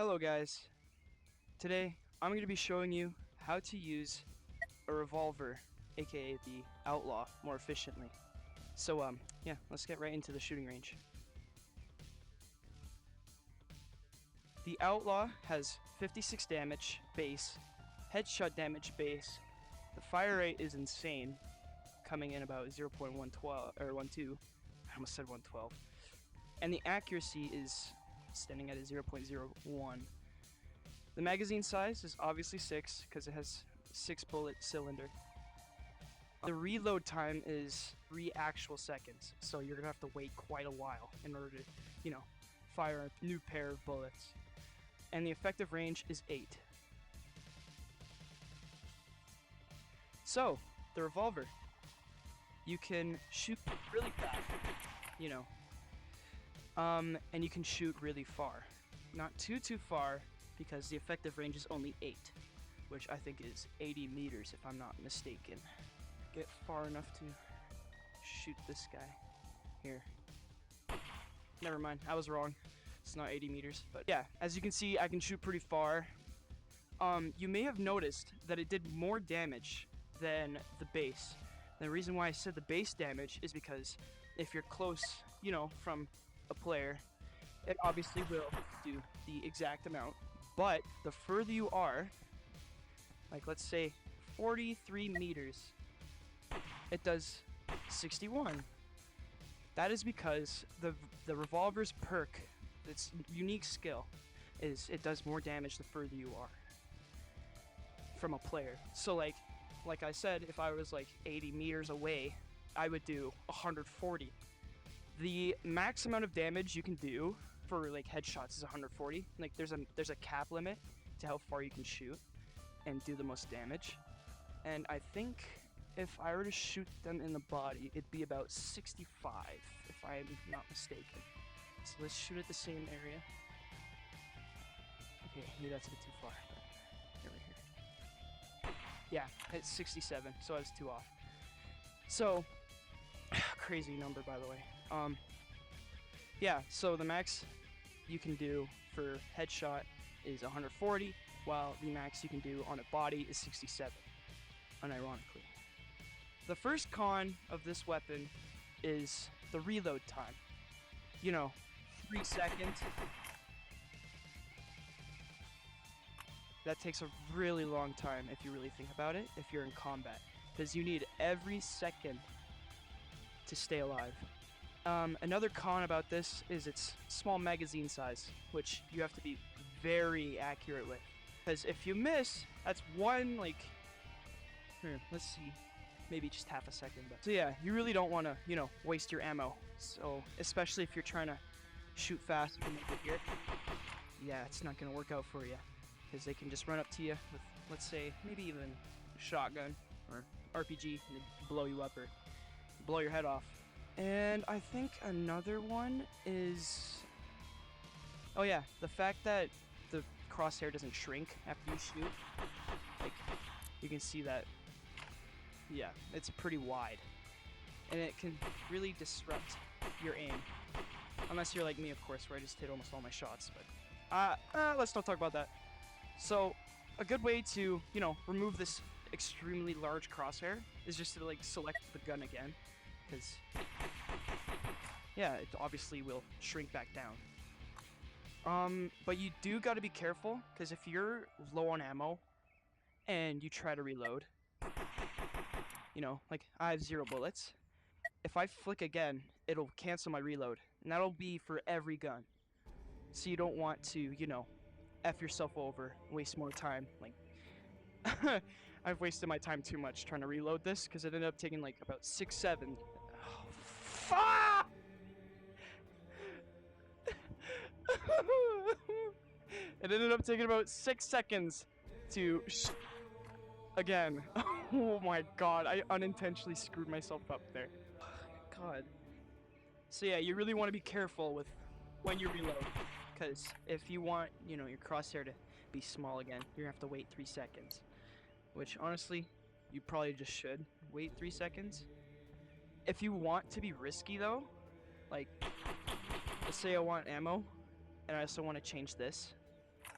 Hello guys, today I'm going to be showing you how to use a revolver, aka the Outlaw, more efficiently. So yeah, let's get right into the shooting range. The Outlaw has 56 damage base, headshot damage base, the fire rate is insane, coming in about 0.112, or 12, I almost said 112, and the accuracy is standing at a 0.01. The magazine size is obviously 6 because it has 6 bullet cylinder. The reload time is 3 actual seconds, so you're gonna have to wait quite a while in order to, fire a new pair of bullets. And the effective range is 8. So, the revolver. You can shoot really fast, and you can shoot really far. Not too far, because the effective range is only 8, which I think is 80 meters if I'm not mistaken. Get far enough to shoot this guy. Here. Never mind, I was wrong. It's not 80 meters, but yeah, as you can see, I can shoot pretty far. You may have noticed that it did more damage than the base. The reason why I said the base damage is because if you're close, from a player, it obviously will do the exact amount. But the further you are, like let's say 43 meters, it does 61. That is because the revolver's perk, its unique skill, is it does more damage the further you are from a player. So like I said, if I was like 80 meters away, I would do 140. The max amount of damage you can do for like headshots is 140. Like there's a cap limit to how far you can shoot and do the most damage. And I think if I were to shoot them in the body, it'd be about 65 if I'm not mistaken. So let's shoot at the same area. Okay, maybe that's a bit too far. But right here. Yeah, it's 67, so I was 2 off. So crazy number, by the way. Yeah, so the max you can do for headshot is 140, while the max you can do on a body is 67, unironically. The first con of this weapon is the reload time. 3 seconds. That takes a really long time if you really think about it, if you're in combat, because you need every second to stay alive. Another con about this is its small magazine size, which you have to be very accurate with. Because if you miss, that's one, let's see, maybe just half a second. So yeah, you really don't want to, waste your ammo. So, especially if you're trying to shoot fast from over here, yeah, it's not going to work out for you. Because they can just run up to you with, let's say, maybe even a shotgun or RPG, and they blow you up or blow your head off. And I think another one is, oh yeah, the fact that the crosshair doesn't shrink after you shoot. Like, you can see that, yeah, it's pretty wide. And it can really disrupt your aim. Unless you're like me, of course, where I just hit almost all my shots, but, let's not talk about that. So, a good way to, remove this extremely large crosshair is just to, select the gun again. Because, yeah, it obviously will shrink back down. But you do gotta be careful, because if you're low on ammo and you try to reload, like I have 0 bullets, if I flick again, it'll cancel my reload, and that'll be for every gun. So you don't want to, F yourself over, waste more time. Like, I've wasted my time too much trying to reload this, because it ended up taking about 6, 7. Oh, fuck! It ended up taking about 6 seconds to again. Oh my god, I unintentionally screwed myself up there. God. So yeah, you really want to be careful with when you reload, because if you want, your crosshair to be small again, you're gonna have to wait 3 seconds. Which honestly, you probably just should wait 3 seconds. If you want to be risky though, like, let's say I want ammo, and I also want to change this.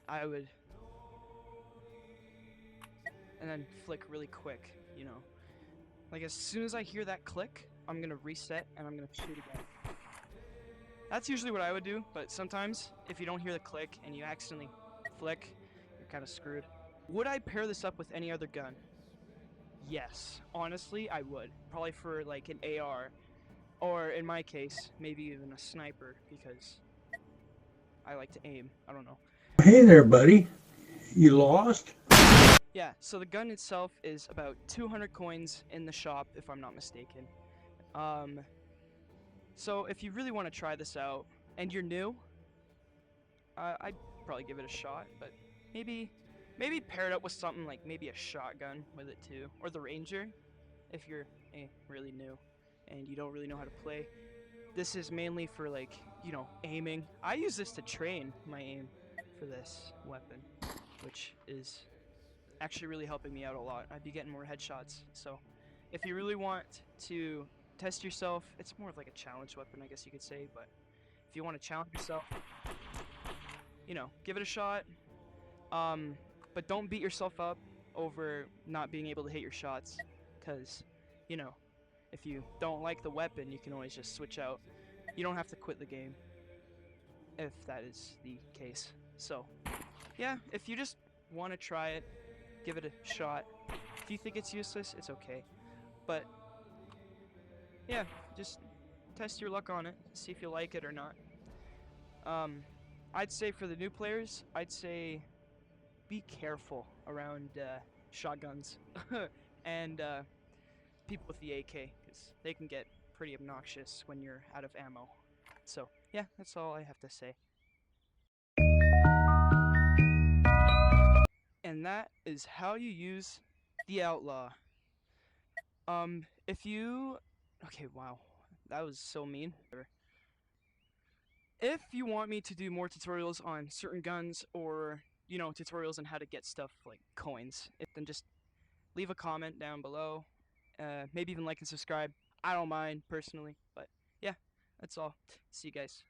I would, and then flick really quick, you know. Like as soon as I hear that click, I'm gonna reset and I'm gonna shoot again. That's usually what I would do, but sometimes if you don't hear the click and you accidentally flick, you're kind of screwed. Would I pair this up with any other gun? Yes, honestly, I would. Probably for like an AR, or in my case, maybe even a sniper because I like to aim. I don't know. Hey there, buddy. You lost? Yeah, so the gun itself is about 200 coins in the shop, if I'm not mistaken. Um, so if you really want to try this out and you're new, I'd probably give it a shot, but maybe maybe pair it up with something like maybe a shotgun with it too, or the Ranger if you're really new and you don't really know how to play. This is mainly for like, you know, aiming. I use this to train my aim for this weapon, which is actually really helping me out a lot. I'd be getting more headshots. So, if you really want to test yourself, it's more of like a challenge weapon, I guess you could say, but if you want to challenge yourself, you know, give it a shot. Um, but don't beat yourself up over not being able to hit your shots, because, you know, if you don't like the weapon, you can always just switch out. You don't have to quit the game if that is the case. So, yeah, if you just want to try it, give it a shot. If you think it's useless, it's okay. But, yeah, just test your luck on it, see if you like it or not. Um, I'd say for the new players, I'd say be careful around shotguns and people with the AK because they can get pretty obnoxious when you're out of ammo. So, yeah, that's all I have to say. And that is how you use the Outlaw. If you. Okay, wow. That was so mean. If you want me to do more tutorials on certain guns or, you know, tutorials on how to get stuff like coins, then just leave a comment down below. Maybe even like and subscribe. I don't mind personally, but yeah, that's all. See you guys.